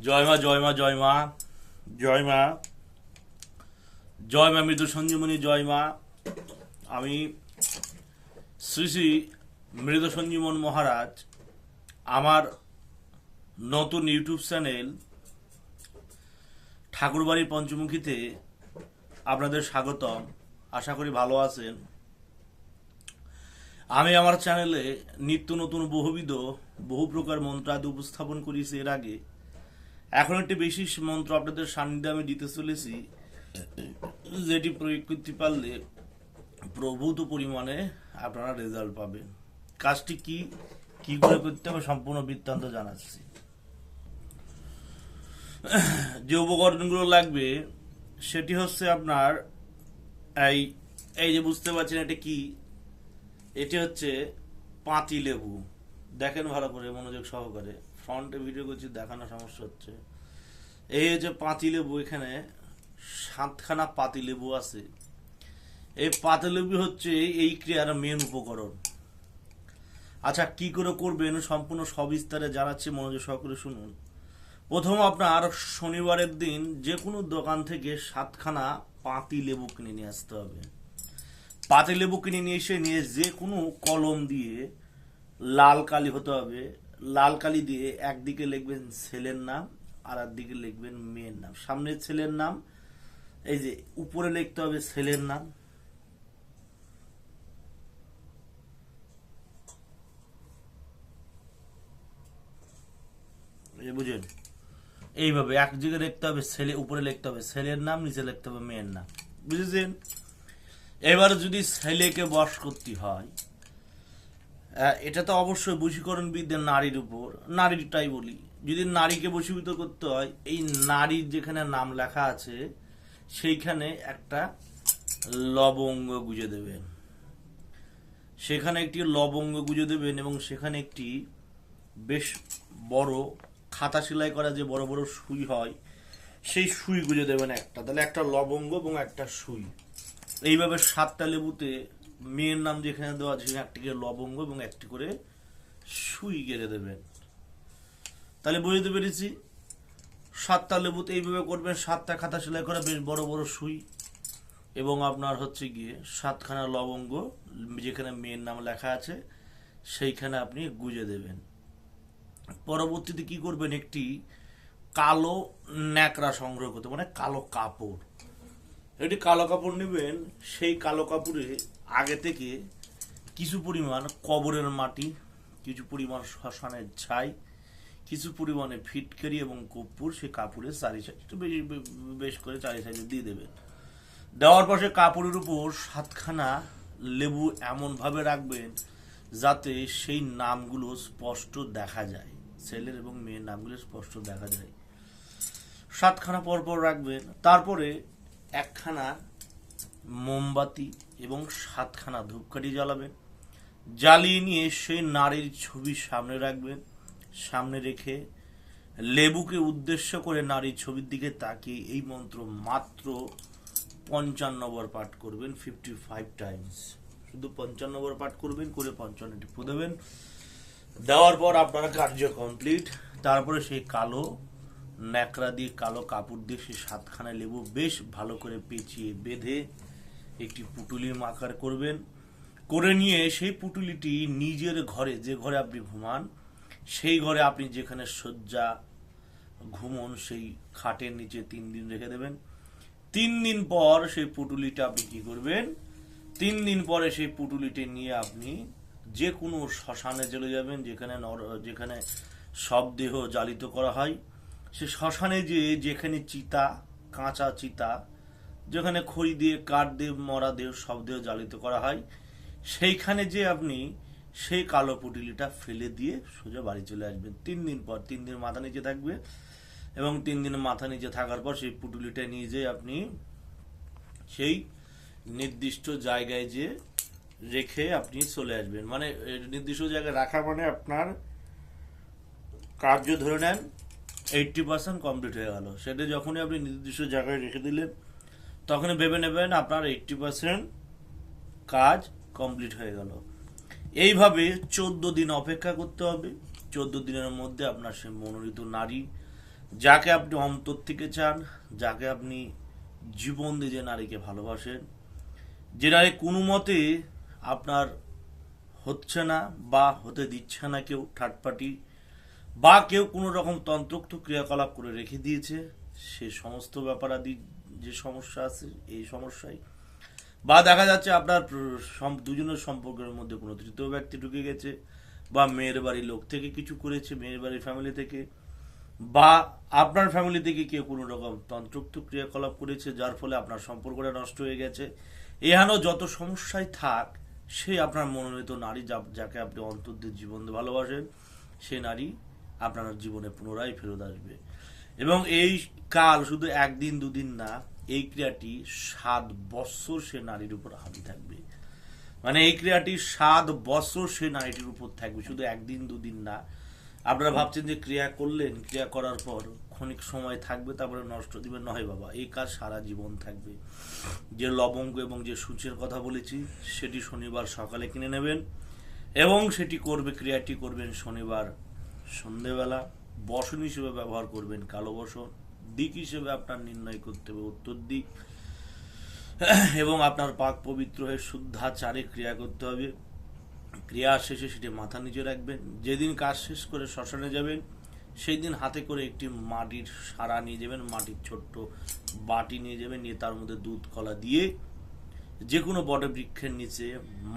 জয় মা জয় মা জয় মা জয় মা জয় মা মৃত সঞ্জীবনী জয় মা। আমি শ্রী শ্রী মৃত সঞ্জীবন মহারাজ আমার নতুন ইউটিউব চ্যানেল ঠাকুরবাড়ি পঞ্চমুখীতে আপনাদের স্বাগতম। আশা করি ভালো আছেন। আমি আমার চ্যানেলে নিত্য নতুন বহু প্রকার মন্ত্র আদি উপস্থাপন করেছি এর আগে। এখন একটি বিশেষ মন্ত্র আপনাদের সান্নিধ্যে আমি দিতে চলেছি, যেটি প্রয়োগ করতে পারলে প্রভূত পরিমাণে আপনারা রেজাল্ট পাবেন। কাজটি কি করে করতে হবে সম্পূর্ণ বৃত্তান্ত জানাচ্ছি। যে উপকরণগুলো লাগবে সেটি হচ্ছে আপনার এই যে বুঝতে পারছেন এটা কি, এটি হচ্ছে পাতি লেবু। দেখেন ভালো করে মনোযোগ সহকারে, ফ্রন্টে ভিডিও করছি দেখানো সমস্যা হচ্ছে। এই হচ্ছে পাতি লেবু, এখানে 7খানা পাতি লেবু আছে। এই পাতি লেবু হচ্ছে এই ক্রিয়ার মেন উপকরণ। আচ্ছা, কি করে করবেন সম্পূর্ণ সবিস্তারে জানাচ্ছি, মনোযোগ সহকারে শুনুন। প্রথম আপনার শনিবারের দিন যে কোনো দোকান থেকে 7খানা পাতি লেবু কিনে নিয়ে আসতে হবে। পাতি লেবু কিনে নিয়ে এসে যে কোনো কলম দিয়ে লাল কালি হতে হবে। লাল কালি দিয়ে একদিকে লিখবেন ছেলের নাম আর একদিকে লিখবেন মেয়ের নাম। সামনে ছেলের নাম, এই যে উপরে লিখতে হবে ছেলের নাম। বুঝলেন? এইভাবে এক জায়গায় লিখতে হবে ছেলে, উপরে লিখতে হবে ছেলের নাম, নিচে লিখতে হবে মেয়ের নাম। বুঝেছেন? এবার যদি ছেলেকে বশ করতে হয়, এটা তো অবশ্যই বশীকরণ বিদ্যা নারীর উপর, নারীরটাই বলি। যদি নারীকে বশীভূত করতে হয়, এই নারীর যেখানে নাম লেখা আছে সেইখানে একটা লবঙ্গ গুঁজে দেবেন। সেখানে একটি লবঙ্গ গুঁজে দেবেন এবং সেখানে একটি বেশ বড় খাতা সেলাই করা যে বড় বড় সুই হয়, সেই সুই গুঁজে দেবেন একটা। তাহলে একটা লবঙ্গ এবং একটা সুই। এইভাবে 7টা লেবুতে মেয়ের নাম যেখানে দেওয়া আছে সেখানে একটি করে লবঙ্গ এবং একটি করে সুই গেড়ে দেবেন। তাহলে বুঝতে পেরেছি। 7টা লেবুতে এইভাবে করবেন, 7টা খাতা সেলাই করা বেশ বড় বড় সুই এবং আপনার হচ্ছে গিয়ে 7খানা লবঙ্গ যেখানে মেয়ের নাম লেখা আছে সেইখানে আপনি গুঁজে দেবেন। পরবর্তীতে কি করবেন, একটি কালো ন্যাকড়া সংগ্রহ করতে, মানে কালো কাপড়। একটি কালো কাপড় নেবেন। সেই কালো কাপড়ে আগে থেকে কিছু পরিমাণ কবরের মাটি, কিছু পরিমাণ শ্মশানের ছাই, কিছু পরিমাণে ফিটকারি এবং কর্পূর সেই কাপড়ের চারি সাইডে বেশ করে চারি সাইডে দিয়ে দেবেন। দেওয়ার পর কাপড়ের উপর 7খানা লেবু এমনভাবে রাখবেন যাতে সেই নামগুলো স্পষ্ট দেখা যায়, ছেলের এবং মেয়ের নামগুলো স্পষ্ট দেখা যায়। 7খানা পরপর রাখবেন। তারপরে 1খানা মোমবাতি এবং 7খানা ধূপকাঠি জ্বালাবেন। জ্বালিয়ে নিয়ে সেই নারীর ছবি সামনে রাখবেন। সামনে রেখে লেবুকে উদ্দেশ্য করে নারীর ছবির দিকে তাকিয়ে এই মন্ত্র মাত্র 55 বার পাঠ করবেন, 55 টাইমস। শুধু 55 বার পাঠ করবেন, করে 55টি ফু দেবেন। দেওয়ার পর আপনার কার্য কমপ্লিট। তারপরে সেই কালো ন্যাকড়া দিয়ে, কালো কাপড় দিয়ে সেই 7খানা লেবু বেশ ভালো করে পেঁচিয়ে বেঁধে একটি পুটুলির আকার করবেন। করে নিয়ে সেই পুটুলিটি নিজের ঘরে, যে ঘরে আপনি ঘুমান সেই ঘরে আপনি যেখানে শয্যা ঘুমন সেই খাটের নিচে 3 দিন রেখে দেবেন। 3 দিন পর সেই পুটুলিটা আপনি কি করবেন, 3 দিন পরে সেই পুটুলিটি নিয়ে আপনি যে কোনো শ্মশানে চলে যাবেন, যেখানে সব দেহ জ্বালিত করা হয়। সে শ্মশানে যেখানে চিতা, কাঁচা চিতা, যেখানে খড়ি দিয়ে, কাঠ দিয়ে, মরা দেহ, সব দেহ জ্বালিত করা হয়, সেইখানে যে আপনি সেই কালো পুটুলিটা ফেলে দিয়ে সোজা বাড়ি চলে আসবেন। 3 দিন পর, 3 দিন মাথা নিচে থাকবে এবং 3 দিন মাথা নিচে থাকার পর সেই পুটুলিটা নিয়ে যেয়ে আপনি সেই নির্দিষ্ট জায়গায় যে রেখে আপনি চলে আসবেন। মানে নির্দিষ্ট জায়গায় রাখা মানে আপনার কার্য ধরে নেন 80% কমপ্লিট হয়ে গেল। সেটা যখনই আপনি নির্দিষ্ট জায়গায় রেখে দিলেন তখনই ভেবে নেবেন আপনার 80% কাজ কমপ্লিট হয়ে গেল। এইভাবে 14 দিন অপেক্ষা করতে হবে। 14 দিনের মধ্যে আপনার সে মনোনীত নারী যাকে আপনি অন্তর থেকে চান, যাকে আপনি জীবন দিয়ে যে নারীকে ভালোবাসেন, যে নারী কোনো মতে আপনার হচ্ছে না বা হতে দিচ্ছে না কেউ থার্ড পার্টি, বা কেউ কোনো রকম তন্ত্রোক্ত ক্রিয়াকলাপ করে রেখে দিয়েছে, সে সমস্ত ব্যাপারাদি যে সমস্যা আছে এই সমস্যায়, বা দেখা যাচ্ছে আপনার দুজনের সম্পর্কের মধ্যে কোনো তৃতীয় ব্যক্তি ঢুকে গেছে, বা মেয়ের বাড়ির লোক থেকে কিছু করেছে, মেয়ের বাড়ির ফ্যামিলি থেকে, বা আপনার ফ্যামিলি থেকে কেউ কোনো রকম তন্ত্রোক্ত ক্রিয়াকলাপ করেছে, যার ফলে আপনার সম্পর্কটা নষ্ট হয়ে গেছে। এহানো যত সমস্যায় থাক, সে আপনার মনোনীত নারী, যাকে আপনি অন্তর দিয়ে জীবন দিয়ে ভালোবাসেন, সে নারী আপনার জীবনে পুনরায় ফেরত আসবে। এবং এই কাল শুধু একদিন দুদিন না, এই ক্রিয়াটি 7 বৎসর সে নারীর উপর হাবি থাকবে। মানে এই ক্রিয়াটি 7 বৎসর সে নারীটির উপর থাকবে, শুধু একদিন দুদিন না। আপনারা ভাবছেন যে ক্রিয়া করলেন, ক্রিয়া করার পর ক্ষণিক সময় থাকবে তারপরে নষ্ট দিবেন, নয় বাবা, এই কাজ সারা জীবন থাকবে। যে লবঙ্গ এবং যে সূচের কথা বলেছি, সেটি শনিবার সকালে কিনে নেবেন এবং সেটি করবে, ক্রিয়াটি করবেন শনিবার সন্ধেবেলা। বসন হিসেবে ব্যবহার করবেন কালো বসন। দিক হিসেবে আপনার নির্ণয় করতে হবে উত্তর দিক, এবং আপনার পাক পবিত্র হয়ে শুদ্ধাচারে ক্রিয়া করতে হবে। ক্রিয়া শেষে সেটি মাথা নিচে রাখবেন। যেদিন কাজ শেষ করে শ্মশানে যাবেন, সেই দিন হাতে করে একটি মাটির সারা নিয়ে যাবেন, মাটির ছোট্ট বাটি নিয়ে যাবেন, নিয়ে তার মধ্যে দুধ কলা দিয়ে যে কোনো বটবৃক্ষের নিচে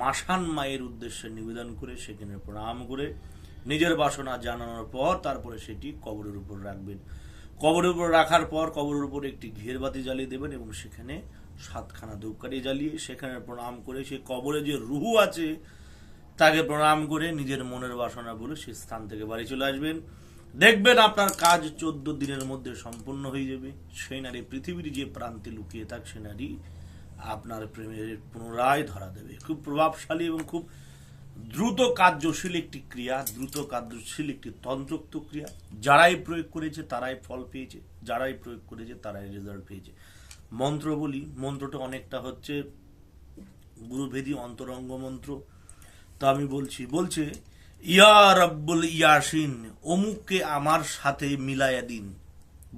মাসান মায়ের উদ্দেশ্যে নিবেদন করে সেখানে প্রণাম করে নিজের বাসনা জানানোর পর তারপরে সেটি কবরের উপর রাখবেন। কবরের উপর রাখার পর কবরের উপর একটি ঘের বাতি জ্বালিয়ে দেবেন এবং সেখানে 7খানা ধূপকাঠি জ্বালিয়ে সেখানে প্রণাম করে সেই কবরে যে রুহু আছে তাকে প্রণাম করে নিজের মনের বাসনা বলে সেই স্থান থেকে বাড়ি চলে আসবেন। দেখবেন আপনার কাজ 14 দিনের মধ্যে সম্পূর্ণ হয়ে যাবে। সেই নারী পৃথিবীর যে প্রান্তে লুকিয়ে থাক, সে নারী আপনার প্রেমের পুনরায় ধরা দেবে। খুব প্রভাবশালী এবং খুব দ্রুত কার্যশীল একটি ক্রিয়া, দ্রুত কার্যশীল একটি তন্ত্রোক্ত ক্রিয়া। যারাই প্রয়োগ করেছে তারাই ফল পেয়েছে, যারাই প্রয়োগ করেছে তারাই রেজাল্ট পেয়েছে। মন্ত্র বলি, মন্ত্রটা অনেকটা হচ্ছে গুরুভেদী অন্তরঙ্গ মন্ত্র। তা আমি বলছে ইয়া রব্বুল ইয়াসিন, অমুককে আমার সাথে মিলাইয়া দিন।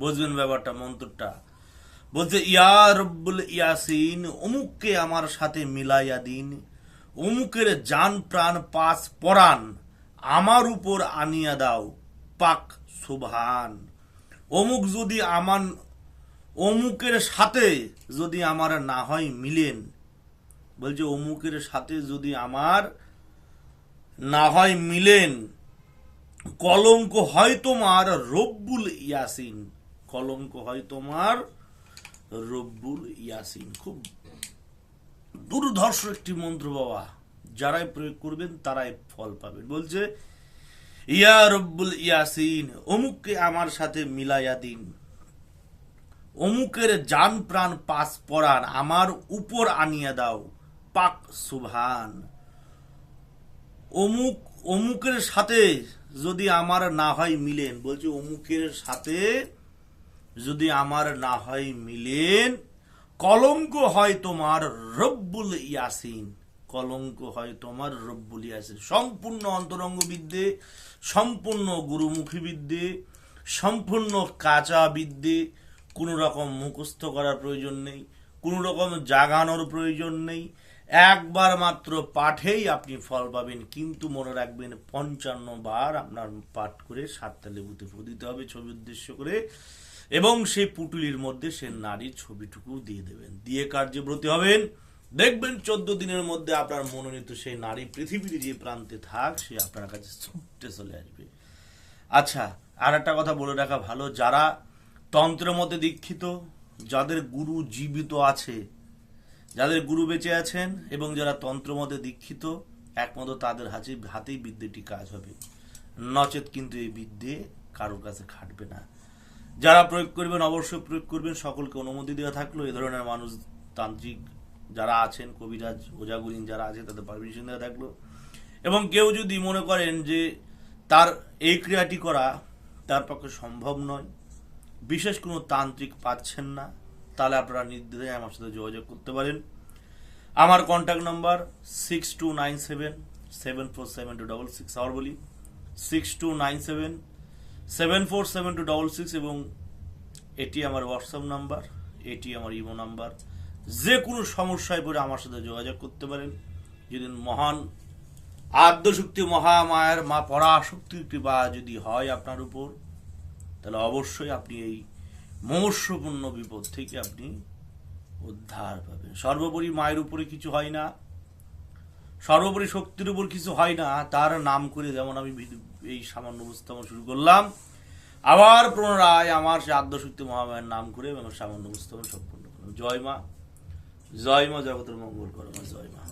বুঝবেন ব্যাপারটা, মন্ত্রটা বলছে ইয়া রব্বুল ইয়াসিন, অমুককে আমার সাথে মিলাইয়া দিন, অমুকের জান প্রাণ পাস পরাণ আমার উপর আনিয়া দাও, পাক সুবহান। অমুক যদি আমার, অমুকের সাথে যদি আমার না হয় মিলেন, বলছে অমুকের সাথে যদি আমার না হয় মিলেন, কলঙ্ক হয় তোমার রব্বুল ইয়াসিন, কলঙ্ক হয় তোমার রব্বুল ইয়াসিন। খুব দুর্ধর্ষ একটি মন্ত্র বাবা, যারাই প্রয়োগ করবেন তারাই ফল পাবেন। বলছে ইয়া রব্বুল ইয়াসিন, অমুককে আমার সাথে মিলাইয়া দিন, অমুকের জান প্রাণ পাস পরান আমার উপর আনিয়া দাও, পাক সুবহান। অমুক, অমুকের সাথে যদি আমার না হয় মিলেন, বলছে অমুকের সাথে যদি আমার না হয় মিলেন, কলঙ্ক হয় তোমার রব্বুল ইয়াসিন, কলঙ্ক হয় তোমার রব্বুল ইয়াসিন। সম্পূর্ণ অন্তরঙ্গ বিদ্যে, সম্পূর্ণ গুরুমুখী বিদ্যে, সম্পূর্ণ কাঁচা বিদ্যে। কোনো রকম মুখস্থ করার প্রয়োজন নেই, কোনো রকম জাগানোর প্রয়োজন নেই। একবার মাত্র পাঠেই আপনি ফল পাবেন। কিন্তু মনে রাখবেন 55 বার আপনার পাঠ করে 7টা লেবুতে ফু দিতে হবে ছবি উদ্দেশ্য করে, এবং সেই পুটুলির মধ্যে সে নারীর ছবিটুকু দিয়ে দেবেন, দিয়ে কার্যে ব্রতী হবেন। দেখবেন 14 দিনের মধ্যে আপনার মনোনীত সেই নারী পৃথিবীর যে প্রান্তে থাক, সে আপনার কাছে ছুটে চলে আসবে। আচ্ছা, আর একটা কথা বলে রাখা ভালো, যারা তন্ত্রের মধ্যে দীক্ষিত, যাদের গুরু জীবিত আছে, যাদের গুরু বেঁচে আছেন এবং যারা তন্ত্র মধ্যে দীক্ষিত, একমাত্র তাদের হাতেই বিদ্যেটি কাজ হবে, নচেত কিন্তু এই বিদ্যে কারোর কাছে খাটবে না। যারা প্রয়োগ করবেন অবশ্যই প্রয়োগ করবেন, সকলকে অনুমতি দেওয়া থাকলো। এ ধরনের মানুষ, তান্ত্রিক যারা আছেন, কবিরাজ ওজাগুরিন যারা আছে, তাদের পারমিশন দেওয়া থাকলো। এবং কেউ যদি মনে করেন যে তার এই ক্রিয়াটি করা তার পক্ষে সম্ভব নয়, বিশেষ কোনো তান্ত্রিক পাচ্ছেন না, তাহলে আপনারা নির্দ্বিধায় আমার সাথে যোগাযোগ করতে পারেন। আমার কন্ট্যাক্ট নাম্বার 6297747266। আবার বলি 6297 747266 এবং এটি আমার হোয়াটসঅ্যাপ নাম্বার, এটি আমার ইমো নাম্বার। যে কোনো সমস্যায় পড়ে আমার সাথে যোগাযোগ করতে পারেন। যদি মহান আদ্যশক্তি মহামায়ের মা পরাশক্তির কৃপা যদি হয় আপনার উপর, তাহলে অবশ্যই আপনি এই মহস্যপূর্ণ বিপদ থেকে আপনি উদ্ধার পাবেন। সর্বোপরি মায়ের উপরে কিছু হয় না, সর্বোপরি শক্তির উপর কিছু হয় না, তার নাম করে যেমন আমি এই সামান্য উপস্থাপন শুরু করলাম, আবার পুনরায় আমার সে আদ্যশক্তি মহামায়ের নাম করে আমার সামান্য উপস্থাপন সম্পন্ন করলাম। জয় মা, জয় মা, জগতের মঙ্গল করো মা, জয় মা।